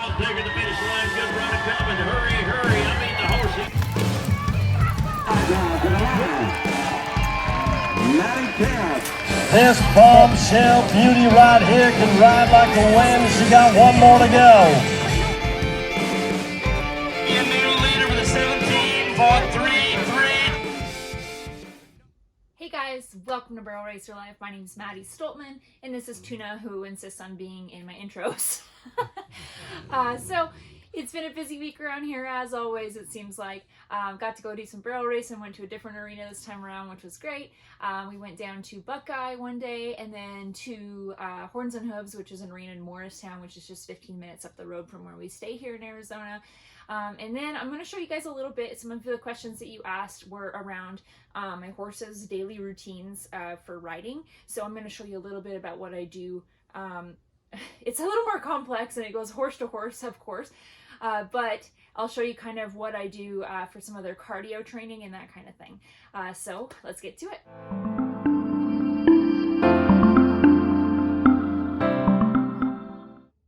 out there to the finish line. Good run coming. Hurry, hurry. I mean the horsey. This bombshell beauty right here can ride like the wind. She got one more to go. In new leader with a 17 for 3-3. Hey guys, welcome to Barrel Racer Life. My name is MaddiKempf-Stoltman, and this is Tuna, who insists on being in my intros. So it's been a busy week around here, as always, it seems like. Got to go do some barrel racing, went to a different arena this time around, which was great. We went down to Buckeye one day, and then to Horns and Hooves, which is an arena in Morristown, which is just 15 minutes up the road from where we stay here in Arizona. And then I'm going to show you guys a little bit. Some of the questions that you asked were around my horse's daily routines for riding. So I'm going to show you a little bit about what I do. It's a little more complex, and it goes horse to horse, of course. But I'll show you kind of what I do for some of their cardio training and that kind of thing. So let's get to it.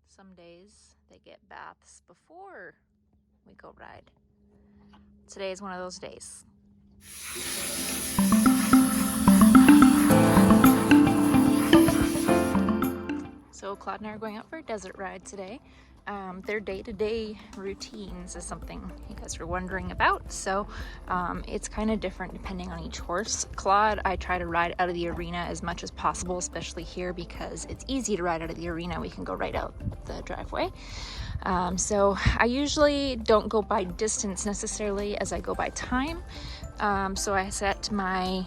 Some days they get baths before we go ride. Today is one of those days. So Claude and I are going out for a desert ride today. Their day-to-day routines is something you guys were wondering about. So it's kind of different depending on each horse. Claude, I try to ride out of the arena as much as possible, especially here because it's easy to ride out of the arena. We can go right out the driveway. So I usually don't go by distance necessarily as I go by time. So I set my,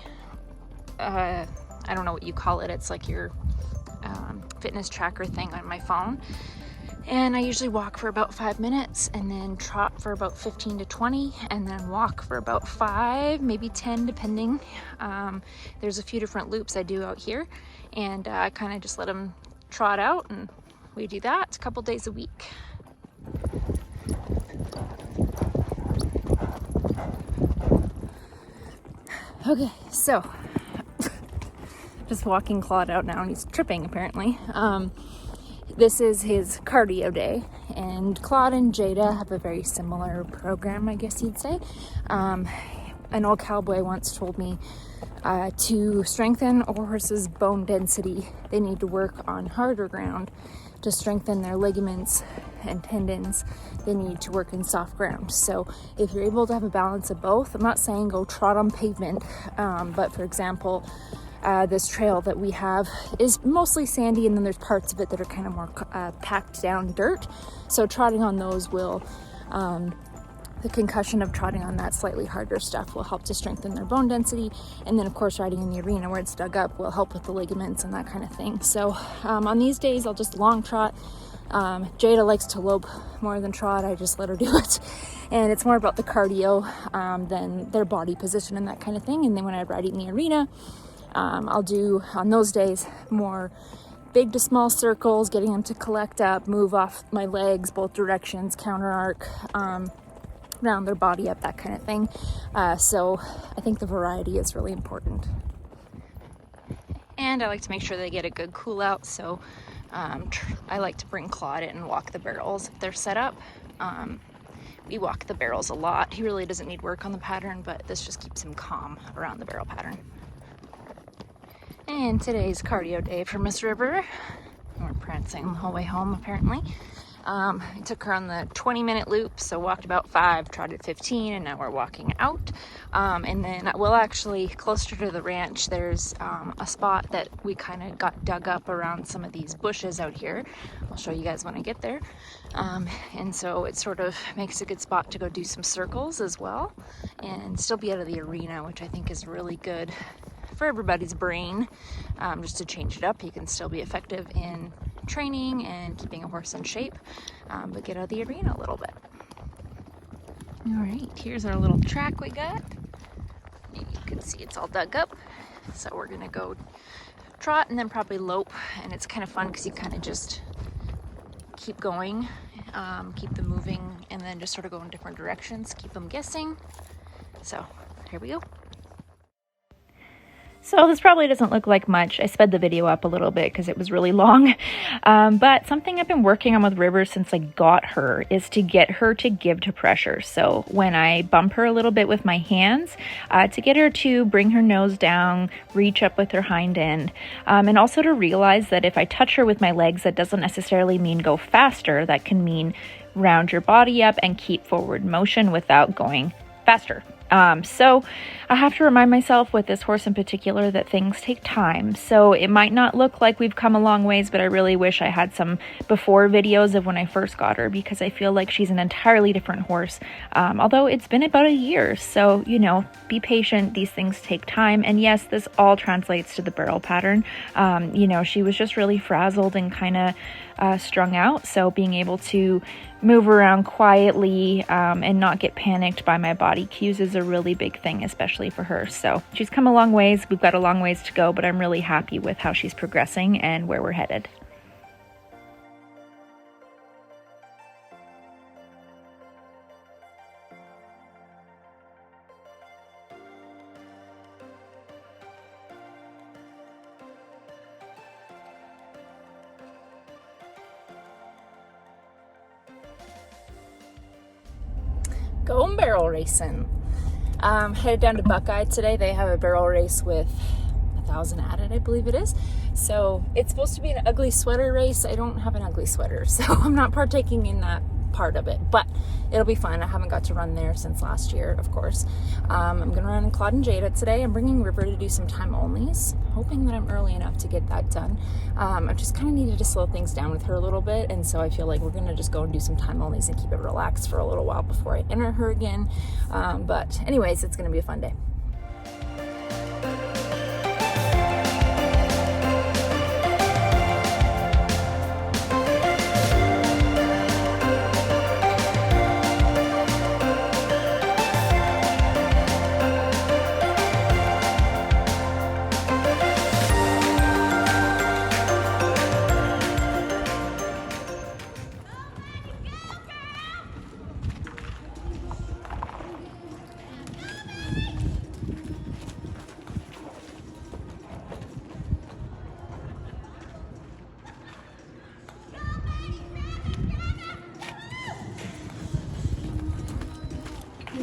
I don't know what you call it. It's like your fitness tracker thing on my phone. And I usually walk for about 5 minutes and then trot for about 15 to 20 and then walk for about 5, maybe 10 depending. There's a few different loops I do out here, and I kind of just let them trot out, and we do that a couple days a week. Okay, so just walking Claude out now, and he's tripping apparently. This is his cardio day, and Claude and Jada have a very similar program, I guess you'd say. An old cowboy once told me to strengthen a horse's bone density, they need to work on harder ground. To strengthen their ligaments and tendons, they need to work in soft ground. So if you're able to have a balance of both, I'm not saying go trot on pavement, but for example, this trail that we have is mostly sandy, and then there's parts of it that are kind of more packed down dirt. So trotting on those will, the concussion of trotting on that slightly harder stuff will help to strengthen their bone density. And then of course riding in the arena where it's dug up will help with the ligaments and that kind of thing. So on these days I'll just long trot. Jada likes to lope more than trot. I just let her do it. And it's more about the cardio than their body position and that kind of thing. And then when I ride in the arena, I'll do on those days more big to small circles, getting them to collect up, move off my legs both directions, counter arc, round their body up, that kind of thing. So I think the variety is really important. And I like to make sure they get a good cool out. So I like to bring Claude in and walk the barrels if they're set up. We walk the barrels a lot. He really doesn't need work on the pattern, but this just keeps him calm around the barrel pattern. And today's cardio day for Miss River. We're prancing the whole way home apparently. I took her on the 20-minute loop, so walked about 5, trotted 15, and now we're walking out. And then we'll actually, closer to the ranch, there's a spot that we kind of got dug up around some of these bushes out here. I'll show you guys when I get there. And so it sort of makes a good spot to go do some circles as well, and still be out of the arena, which I think is really good for everybody's brain, just to change it up. You can still be effective in training and keeping a horse in shape, but get out of the arena a little bit. All right, here's our little track we got. You can see it's all dug up. So we're gonna go trot and then probably lope, and it's kind of fun because you kind of just keep going, keep them moving, and then just sort of go in different directions, keep them guessing. So here we go. So this probably doesn't look like much. I sped the video up a little bit because it was really long. But something I've been working on with River since I got her is to get her to give to pressure. So when I bump her a little bit with my hands, to get her to bring her nose down, reach up with her hind end, and also to realize that if I touch her with my legs, that doesn't necessarily mean go faster. That can mean round your body up and keep forward motion without going faster. So I have to remind myself with this horse in particular that things take time. So it might not look like we've come a long ways, but I really wish I had some before videos of when I first got her, because I feel like she's an entirely different horse. Although it's been about a year, so, you know, be patient. These things take time. And yes, this all translates to the barrel pattern. You know, she was just really frazzled and kind of strung out. So being able to move around quietly and not get panicked by my body cues is a really big thing, especially for her. So she's come a long ways. We've got a long ways to go, but I'm really happy with how she's progressing and where we're headed. Going barrel racing. Headed down to Buckeye today. They have a barrel race with 1,000 added, I believe it is. So it's supposed to be an ugly sweater race. I don't have an ugly sweater, so I'm not partaking in that part of it, but it'll be fun. I haven't got to run there since last year, of course. I'm gonna run Claude and Jada today. I'm bringing River to do some time onlys, hoping that I'm early enough to get that done. I just kind of needed to slow things down with her a little bit, and so I feel like we're gonna just go and do some time onlys and keep it relaxed for a little while before I enter her again. But anyways, it's gonna be a fun day.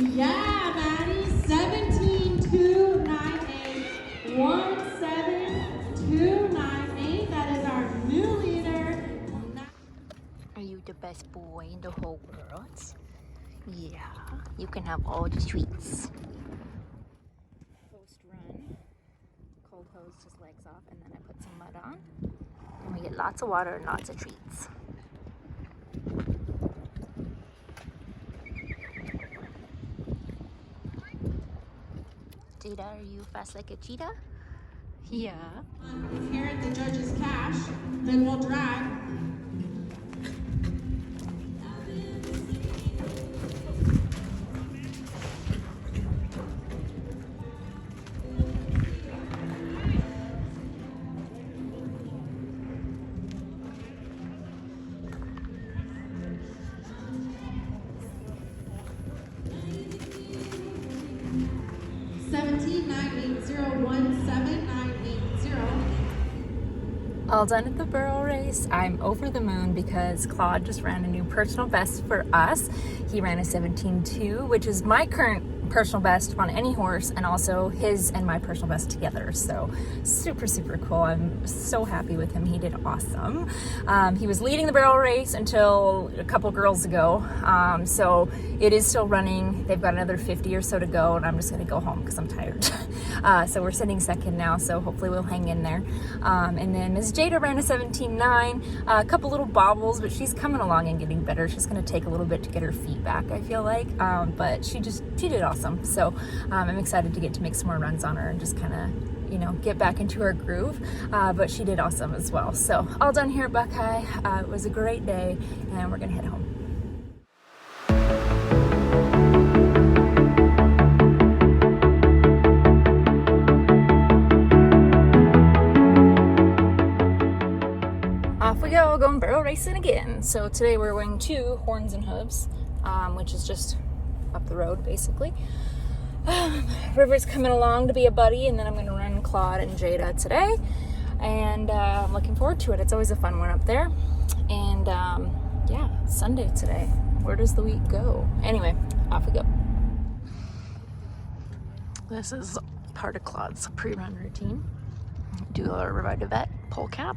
Yeah, Maddi, 17,298, 17,298. That is our new leader. Are you the best boy in the whole world? Yeah, you can have all the treats. Post run, cold hose his legs off, and then I put some mud on. And we get lots of water and lots of treats. Jada, are you fast like a cheetah? Yeah. Here at the judge's cash, then we'll drag. All done at the barrel race. I'm over the moon because Claude just ran a new personal best for us. He ran a 17.2, which is my current personal best on any horse, and also his and my personal best together. So super, super cool. I'm so happy with him. He did awesome. He was leading the barrel race until a couple girls ago. So it is still running. They've got another 50 or so to go, and I'm just gonna go home because I'm tired. So we're sitting second now, so hopefully we'll hang in there. And then Ms. Jada ran a 17.9, a couple little bobbles, but she's coming along and getting better. She's gonna take a little bit to get her feet back, I feel like, but she did awesome. So I'm excited to get to make some more runs on her and just kind of, you know, get back into her groove, but she did awesome as well. So all done here at Buckeye. It was a great day, and we're gonna head home. Off we go, going barrel racing again. So today we're going to Horns and Hooves, which is just up the road basically. River's coming along to be a buddy, and then I'm going to run Claude and Jada today. And I'm looking forward to it. It's always a fun one up there. And yeah, it's Sunday today. Where does the week go? Anyway, off we go. This is part of Claude's pre-run routine. Do a Revive Vet pole cap,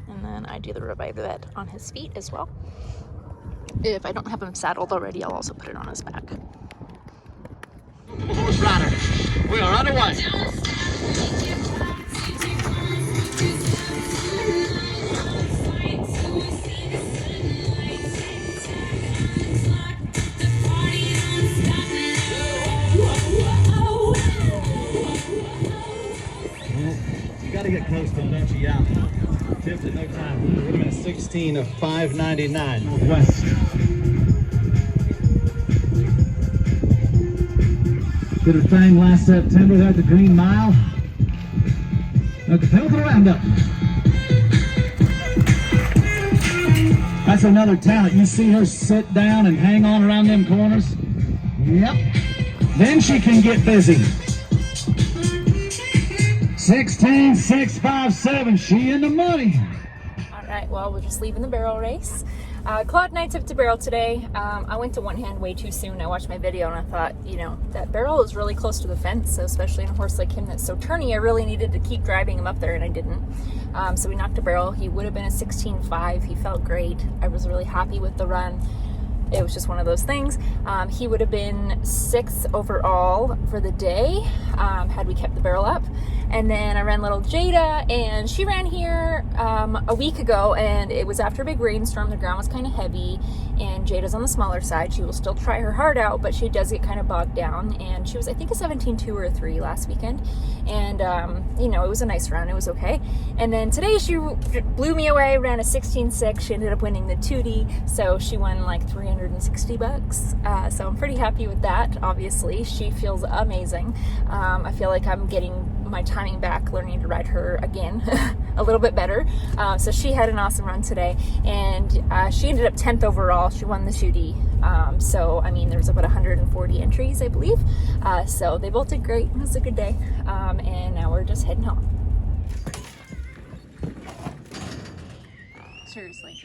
and then I do the Revive Vet on his feet as well. If I don't have him saddled already, I'll also put it on his back. Horse rider, we are underway. You got to get close to them, don't you? Yeah. Tipped at no time. We're looking at 16 of 599 Northwest. Did her thing last September there at the Green Mile. At the Pinnacle Roundup. That's another talent. You see her sit down and hang on around them corners? Yep. Then she can get busy. 16,657. She in the money. All right, well, we're just leaving the barrel race. Claude and I tipped a barrel today. I went to one hand way too soon. I watched my video and I thought, you know, that barrel is really close to the fence, so especially in a horse like him that's so turny, I really needed to keep driving him up there, and I didn't. So we knocked a barrel. He would have been a 16.5. He felt great. I was really happy with the run. It was just one of those things. He would have been 6th overall for the day had we kept the barrel up. And then I ran little Jada, and she ran here a week ago, and it was after a big rainstorm. The ground was kind of heavy, and Jada's on the smaller side. She will still try her heart out, but she does get kind of bogged down. And she was, I think, a 17.2 or a 3 last weekend. And, you know, it was a nice run. It was okay. And then today she blew me away, ran a 16.6. She ended up winning the 2D, so she won like $360. So I'm pretty happy with that, obviously. She feels amazing. I feel like I'm getting my timing back, learning to ride her again a little bit better. So she had an awesome run today, and she ended up 10th overall. She won the 2D. So I mean, there was about 140 entries, I believe. So they both did great. It was a good day. And now we're just heading home. Seriously.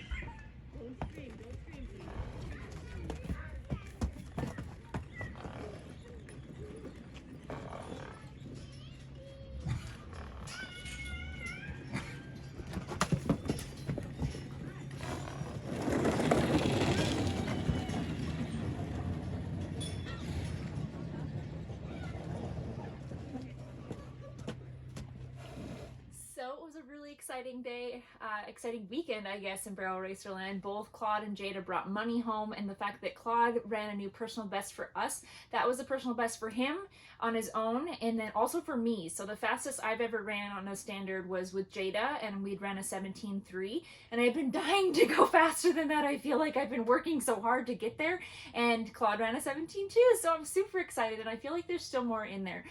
So it was a really exciting day, exciting weekend, I guess, in Barrel Racerland. Both Claude and Jada brought money home, and the fact that Claude ran a new personal best for us, that was a personal best for him on his own, and then also for me. So the fastest I've ever ran on a standard was with Jada, and we'd ran a 17.3, and I've been dying to go faster than that. I feel like I've been working so hard to get there, and Claude ran a 17.2, so I'm super excited, and I feel like there's still more in there,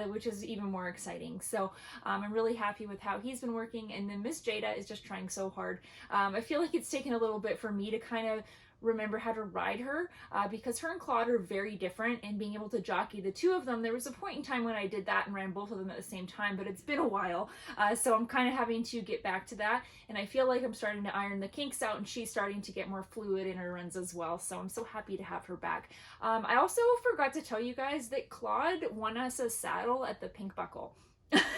which is even more exciting. So I'm really happy with how he's been working, and then Miss Jada is just trying so hard. I feel like it's taken a little bit for me to kind of remember how to ride her, because her and Claude are very different, and being able to jockey the two of them, there was a point in time when I did that and ran both of them at the same time, but it's been a while, so I'm kind of having to get back to that, and I feel like I'm starting to iron the kinks out, and she's starting to get more fluid in her runs as well, so I'm so happy to have her back. I also forgot to tell you guys that Claude won us a saddle at the Pink Buckle.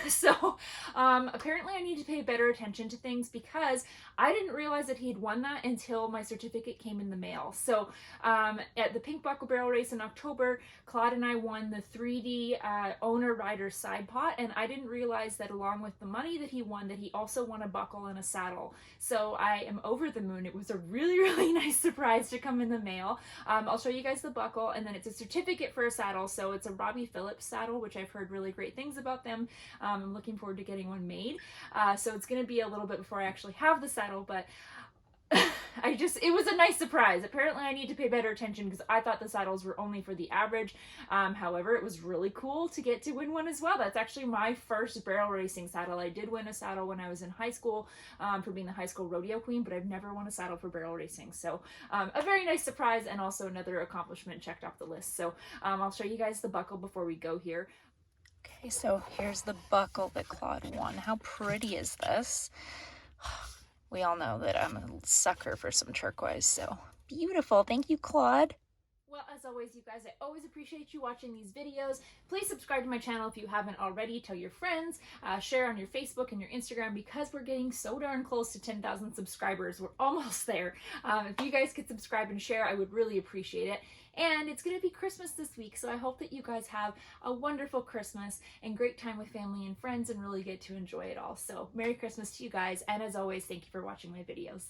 So apparently I need to pay better attention to things, because I didn't realize that he'd won that until my certificate came in the mail. So at the Pink Buckle Barrel Race in October, Claude and I won the 3D owner rider side pot, and I didn't realize that along with the money that he won, that he also won a buckle and a saddle. So I am over the moon. It was a really, really nice surprise to come in the mail. I'll show you guys the buckle, and then it's a certificate for a saddle. So it's a Robbie Phillips saddle, which I've heard really great things about them. I'm looking forward to getting one made. So it's going to be a little bit before I actually have the saddle, but it was a nice surprise. Apparently I need to pay better attention because I thought the saddles were only for the average. However, it was really cool to get to win one as well. That's actually my first barrel racing saddle. I did win a saddle when I was in high school for being the high school rodeo queen, but I've never won a saddle for barrel racing. So a very nice surprise and also another accomplishment checked off the list. So I'll show you guys the buckle before we go here. Okay, so here's the buckle that Claude won. How pretty is this? We all know that I'm a sucker for some turquoise, so beautiful. Thank you, Claude. Well, as always, you guys, I always appreciate you watching these videos. Please subscribe to my channel if you haven't already. Tell your friends, share on your Facebook and your Instagram because we're getting so darn close to 10,000 subscribers. We're almost there. If you guys could subscribe and share, I would really appreciate it. And it's going to be Christmas this week, so I hope that you guys have a wonderful Christmas and great time with family and friends and really get to enjoy it all. So Merry Christmas to you guys, and as always, thank you for watching my videos.